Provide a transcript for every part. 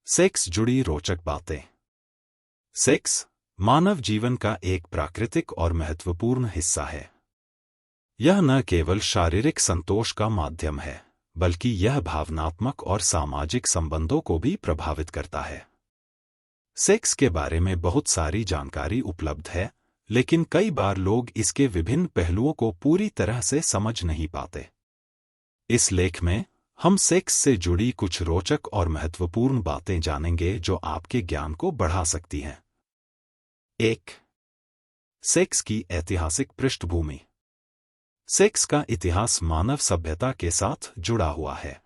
Sex जुड़ी रोचक बातें। सेक्स मानव जीवन का एक प्राकृतिक और महत्वपूर्ण हिस्सा है। यह न केवल शारीरिक संतोष का माध्यम है, बल्कि यह भावनात्मक और सामाजिक संबंधों को भी प्रभावित करता है। सेक्स के बारे में बहुत सारी जानकारी उपलब्ध है, लेकिन कई बार लोग इसके विभिन्न पहलुओं को पूरी तरह से समझ नहीं पाते। इस लेख में हम सेक्स से जुड़ी कुछ रोचक और महत्वपूर्ण बातें जानेंगे जो आपके ज्ञान को बढ़ा सकती हैं। 1. सेक्स की ऐतिहासिक पृष्ठभूमि। सेक्स का इतिहास मानव सभ्यता के साथ जुड़ा हुआ है।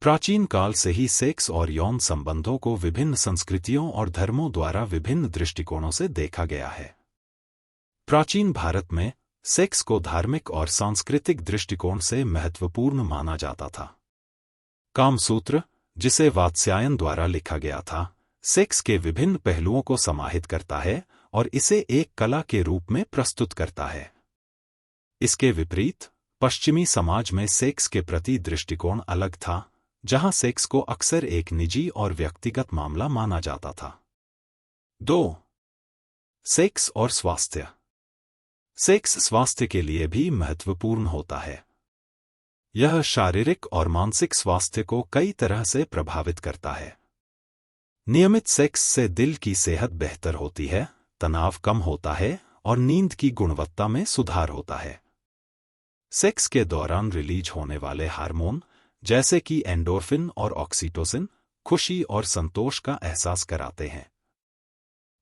प्राचीन काल से ही सेक्स और यौन संबंधों को विभिन्न संस्कृतियों और धर्मों द्वारा विभिन्न दृष्टिकोणों से देखा गया है। प्राचीन भारत में सेक्स को धार्मिक और सांस्कृतिक दृष्टिकोण से महत्वपूर्ण माना जाता था। कामसूत्र, जिसे वात्स्यायन द्वारा लिखा गया था, सेक्स के विभिन्न पहलुओं को समाहित करता है और इसे एक कला के रूप में प्रस्तुत करता है। इसके विपरीत पश्चिमी समाज में सेक्स के प्रति दृष्टिकोण अलग था, जहां सेक्स को अक्सर एक निजी और व्यक्तिगत मामला माना जाता था। 2. सेक्स और स्वास्थ्य। सेक्स स्वास्थ्य के लिए भी महत्वपूर्ण होता है। यह शारीरिक और मानसिक स्वास्थ्य को कई तरह से प्रभावित करता है। नियमित सेक्स से दिल की सेहत बेहतर होती है, तनाव कम होता है और नींद की गुणवत्ता में सुधार होता है। सेक्स के दौरान रिलीज होने वाले हार्मोन, जैसे कि एंडोर्फिन और ऑक्सीटोसिन, खुशी और संतोष का एहसास कराते हैं।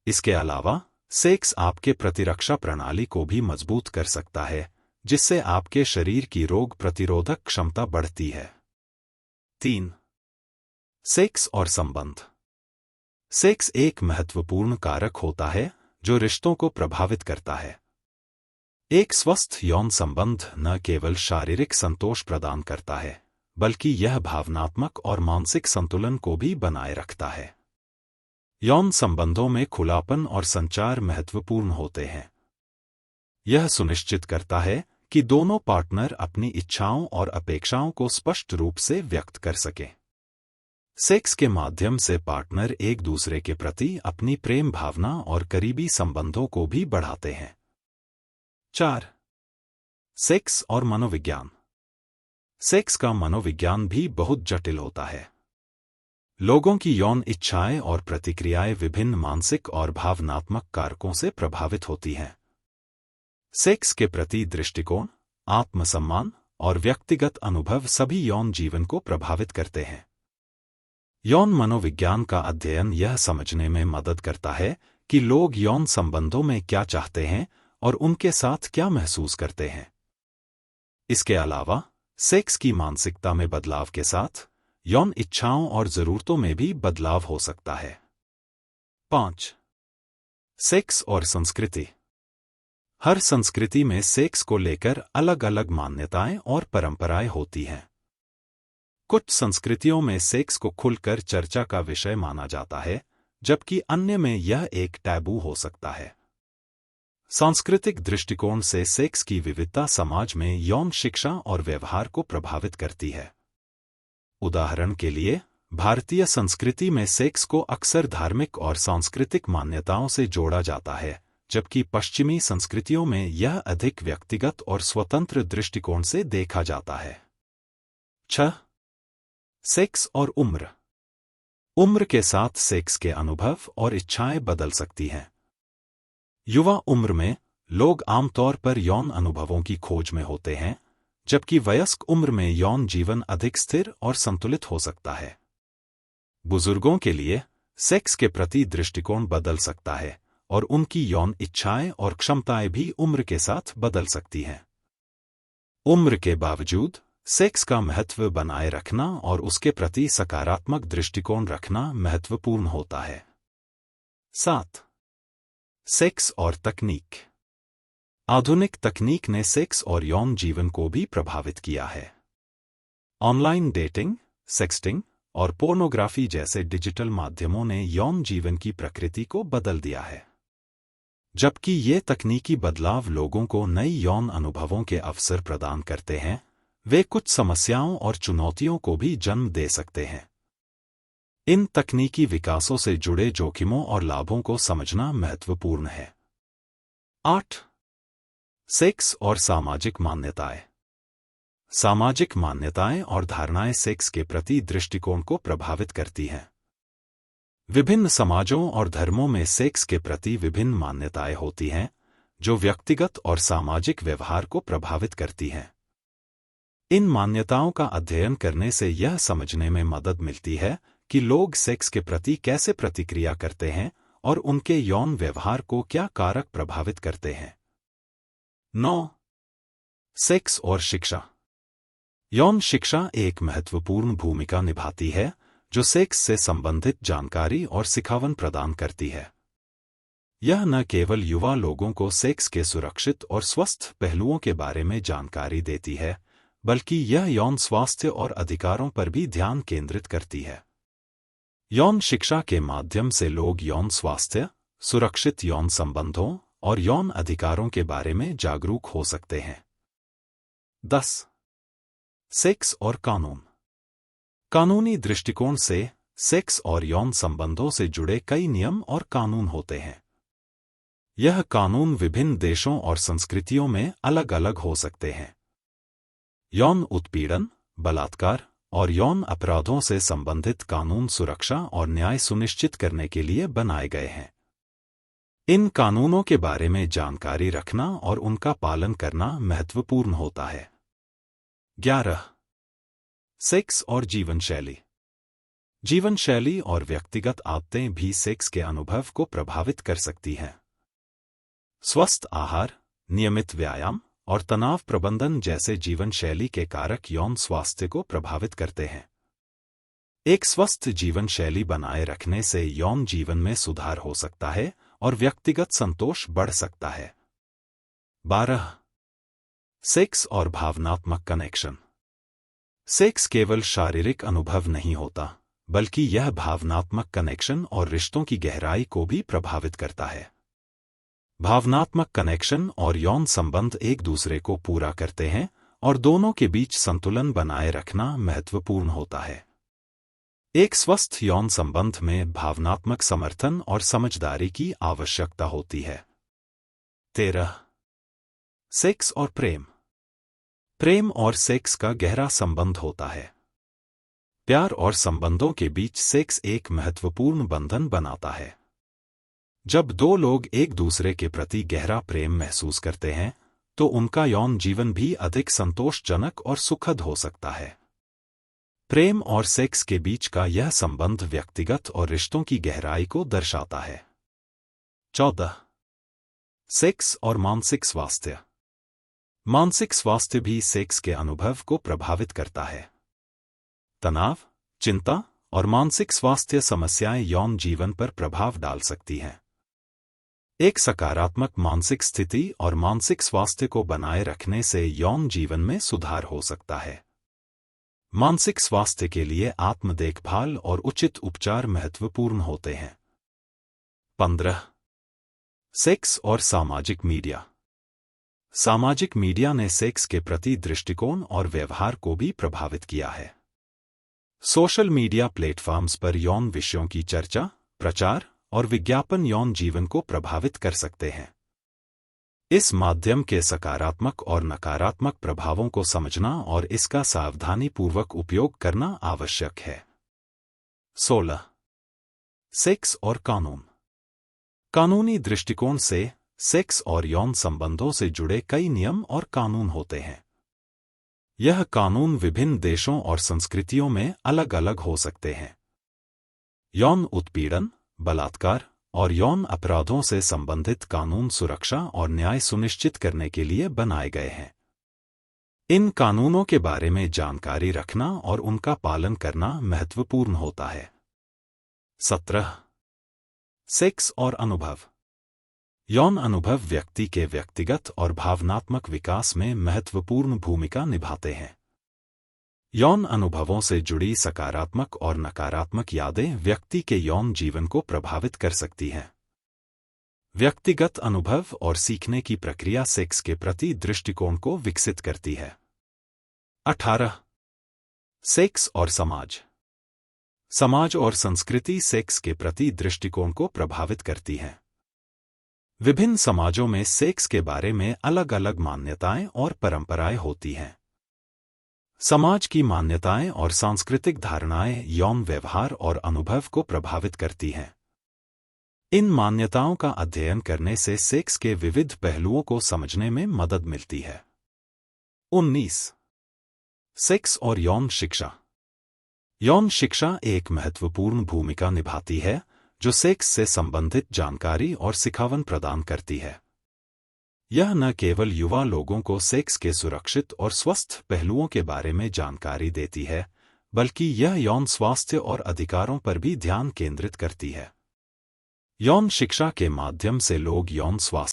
इसके अलावा सेक्स आपके प्रतिरक्षा प्रणाली को भी मजबूत कर सकता है, जिससे आपके शरीर की रोग प्रतिरोधक क्षमता बढ़ती है। 3. सेक्स और संबंध। सेक्स एक महत्वपूर्ण कारक होता है जो रिश्तों को प्रभावित करता है। एक स्वस्थ यौन संबंध न केवल शारीरिक संतोष प्रदान करता है, बल्कि यह भावनात्मक और मानसिक संतुलन को भी बनाए रखता है। यौन संबंधों में खुलापन और संचार महत्वपूर्ण होते हैं। यह सुनिश्चित करता है कि दोनों पार्टनर अपनी इच्छाओं और अपेक्षाओं को स्पष्ट रूप से व्यक्त कर सकें। सेक्स के माध्यम से पार्टनर एक दूसरे के प्रति अपनी प्रेम भावना और करीबी संबंधों को भी बढ़ाते हैं। 4. सेक्स और मनोविज्ञान। सेक्स का मनोविज्ञान भी बहुत जटिल होता है। लोगों की यौन इच्छाएं और प्रतिक्रियाएं विभिन्न मानसिक और भावनात्मक कारकों से प्रभावित होती हैं। सेक्स के प्रति दृष्टिकोण, आत्मसम्मान और व्यक्तिगत अनुभव सभी यौन जीवन को प्रभावित करते हैं। यौन मनोविज्ञान का अध्ययन यह समझने में मदद करता है कि लोग यौन संबंधों में क्या चाहते हैं और उनके साथ क्या महसूस करते हैं। इसके अलावा सेक्स की मानसिकता में बदलाव के साथ यौन इच्छाओं और जरूरतों में भी बदलाव हो सकता है। 5. सेक्स और संस्कृति। हर संस्कृति में सेक्स को लेकर अलग अलग मान्यताएं और परंपराएं होती हैं। कुछ संस्कृतियों में सेक्स को खुलकर चर्चा का विषय माना जाता है, जबकि अन्य में यह एक टैबू हो सकता है। सांस्कृतिक दृष्टिकोण से सेक्स की विविधता समाज में यौन शिक्षा और व्यवहार को प्रभावित करती है। उदाहरण के लिए, भारतीय संस्कृति में सेक्स को अक्सर धार्मिक और सांस्कृतिक मान्यताओं से जोड़ा जाता है, जबकि पश्चिमी संस्कृतियों में यह अधिक व्यक्तिगत और स्वतंत्र दृष्टिकोण से देखा जाता है। 6. सेक्स और उम्र। उम्र के साथ सेक्स के अनुभव और इच्छाएं बदल सकती हैं। युवा उम्र में लोग आमतौर पर यौन अनुभवों की खोज में होते हैं, जबकि वयस्क उम्र में यौन जीवन अधिक स्थिर और संतुलित हो सकता है। बुजुर्गों के लिए सेक्स के प्रति दृष्टिकोण बदल सकता है और उनकी यौन इच्छाएं और क्षमताएं भी उम्र के साथ बदल सकती हैं। उम्र के बावजूद सेक्स का महत्व बनाए रखना और उसके प्रति सकारात्मक दृष्टिकोण रखना महत्वपूर्ण होता है। 7. सेक्स और तकनीक। आधुनिक तकनीक ने सेक्स और यौन जीवन को भी प्रभावित किया है। ऑनलाइन डेटिंग, सेक्सटिंग और पोर्नोग्राफी जैसे डिजिटल माध्यमों ने यौन जीवन की प्रकृति को बदल दिया है। जबकि ये तकनीकी बदलाव लोगों को नई यौन अनुभवों के अवसर प्रदान करते हैं, वे कुछ समस्याओं और चुनौतियों को भी जन्म दे सकते हैं। इन तकनीकी विकासों से जुड़े जोखिमों और लाभों को समझना महत्वपूर्ण है। 8. सेक्स और सामाजिक मान्यताएं। सामाजिक मान्यताएं और धारणाएं सेक्स के प्रति दृष्टिकोण को प्रभावित करती हैं। विभिन्न समाजों और धर्मों में सेक्स के प्रति विभिन्न मान्यताएं होती हैं, जो व्यक्तिगत और सामाजिक व्यवहार को प्रभावित करती हैं। इन मान्यताओं का अध्ययन करने से यह समझने में मदद मिलती है कि लोग सेक्स के प्रति कैसे प्रतिक्रिया करते हैं और उनके यौन व्यवहार को क्या कारक प्रभावित करते हैं। 9. सेक्स और शिक्षा। यौन शिक्षा एक महत्वपूर्ण भूमिका निभाती है, जो सेक्स से संबंधित जानकारी और सिखावन प्रदान करती है। यह न केवल युवा लोगों को सेक्स के सुरक्षित और स्वस्थ पहलुओं के बारे में जानकारी देती है, बल्कि यह यौन स्वास्थ्य और अधिकारों पर भी ध्यान केंद्रित करती है। यौन शिक्षा के माध्यम से लोग यौन स्वास्थ्य, सुरक्षित यौन संबंधों और यौन अधिकारों के बारे में जागरूक हो सकते हैं। 10. सेक्स और कानून। कानूनी दृष्टिकोण से सेक्स और यौन संबंधों से जुड़े कई नियम और कानून होते हैं। यह कानून विभिन्न देशों और संस्कृतियों में अलग अलग हो सकते हैं। यौन उत्पीड़न, बलात्कार और यौन अपराधों से संबंधित कानून सुरक्षा और न्याय सुनिश्चित करने के लिए बनाए गए हैं। इन कानूनों के बारे में जानकारी रखना और उनका पालन करना महत्वपूर्ण होता है। 11. सेक्स और जीवन शैली। जीवन शैली और व्यक्तिगत आदतें भी सेक्स के अनुभव को प्रभावित कर सकती हैं। स्वस्थ आहार, नियमित व्यायाम और तनाव प्रबंधन जैसे जीवन शैली के कारक यौन स्वास्थ्य को प्रभावित करते हैं। एक स्वस्थ जीवन शैली बनाए रखने से यौन जीवन में सुधार हो सकता है और व्यक्तिगत संतोष बढ़ सकता है। 12. सेक्स और भावनात्मक कनेक्शन। सेक्स केवल शारीरिक अनुभव नहीं होता, बल्कि यह भावनात्मक कनेक्शन और रिश्तों की गहराई को भी प्रभावित करता है। भावनात्मक कनेक्शन और यौन संबंध एक दूसरे को पूरा करते हैं और दोनों के बीच संतुलन बनाए रखना महत्वपूर्ण होता है। एक स्वस्थ यौन संबंध में भावनात्मक समर्थन और समझदारी की आवश्यकता होती है। 13. सेक्स और प्रेम। प्रेम और सेक्स का गहरा संबंध होता है। प्यार और संबंधों के बीच सेक्स एक महत्वपूर्ण बंधन बनाता है। जब दो लोग एक दूसरे के प्रति गहरा प्रेम महसूस करते हैं, तो उनका यौन जीवन भी अधिक संतोषजनक और सुखद हो सकता है। प्रेम और सेक्स के बीच का यह संबंध व्यक्तिगत और रिश्तों की गहराई को दर्शाता है। 14. सेक्स और मानसिक स्वास्थ्य। मानसिक स्वास्थ्य भी सेक्स के अनुभव को प्रभावित करता है। तनाव, चिंता और मानसिक स्वास्थ्य समस्याएं यौन जीवन पर प्रभाव डाल सकती हैं। एक सकारात्मक मानसिक स्थिति और मानसिक स्वास्थ्य को बनाए रखने से यौन जीवन में सुधार हो सकता है। मानसिक स्वास्थ्य के लिए आत्म देखभाल और उचित उपचार महत्वपूर्ण होते हैं। 15. सेक्स और सामाजिक मीडिया। सामाजिक मीडिया ने सेक्स के प्रति दृष्टिकोण और व्यवहार को भी प्रभावित किया है। सोशल मीडिया प्लेटफॉर्म्स पर यौन विषयों की चर्चा, प्रचार और विज्ञापन यौन जीवन को प्रभावित कर सकते हैं। इस माध्यम के सकारात्मक और नकारात्मक प्रभावों को समझना और इसका सावधानीपूर्वक उपयोग करना आवश्यक है। 16. सेक्स और कानून। कानूनी दृष्टिकोण से सेक्स और यौन संबंधों से जुड़े कई नियम और कानून होते हैं। यह कानून विभिन्न देशों और संस्कृतियों में अलग अलग हो सकते हैं। यौन उत्पीड़न, बलात्कार और यौन अपराधों से संबंधित कानून सुरक्षा और न्याय सुनिश्चित करने के लिए बनाए गए हैं। इन कानूनों के बारे में जानकारी रखना और उनका पालन करना महत्वपूर्ण होता है। 17. सेक्स और अनुभव। यौन अनुभव व्यक्ति के व्यक्तिगत और भावनात्मक विकास में महत्वपूर्ण भूमिका निभाते हैं। यौन अनुभवों से जुड़ी सकारात्मक और नकारात्मक यादें व्यक्ति के यौन जीवन को प्रभावित कर सकती हैं। व्यक्तिगत अनुभव और सीखने की प्रक्रिया सेक्स के प्रति दृष्टिकोण को विकसित करती है। 18. सेक्स और समाज। समाज और संस्कृति सेक्स के प्रति दृष्टिकोण को प्रभावित करती हैं। विभिन्न समाजों में सेक्स के बारे में अलग अलग मान्यताएं और परंपराएं होती हैं। समाज की मान्यताएं और सांस्कृतिक धारणाएं यौन व्यवहार और अनुभव को प्रभावित करती हैं। इन मान्यताओं का अध्ययन करने से सेक्स के विविध पहलुओं को समझने में मदद मिलती है। 19. सेक्स और यौन शिक्षा। यौन शिक्षा एक महत्वपूर्ण भूमिका निभाती है जो सेक्स से संबंधित जानकारी और सिखावन प्रदान करती है। यह न केवल युवा लोगों को सेक्स के सुरक्षित और स्वस्थ पहलुओं के बारे में जानकारी देती है, बल्कि यह यौन स्वास्थ्य और अधिकारों पर भी ध्यान केंद्रित करती है। यौन शिक्षा के माध्यम से लोग यौन स्वास्थ्य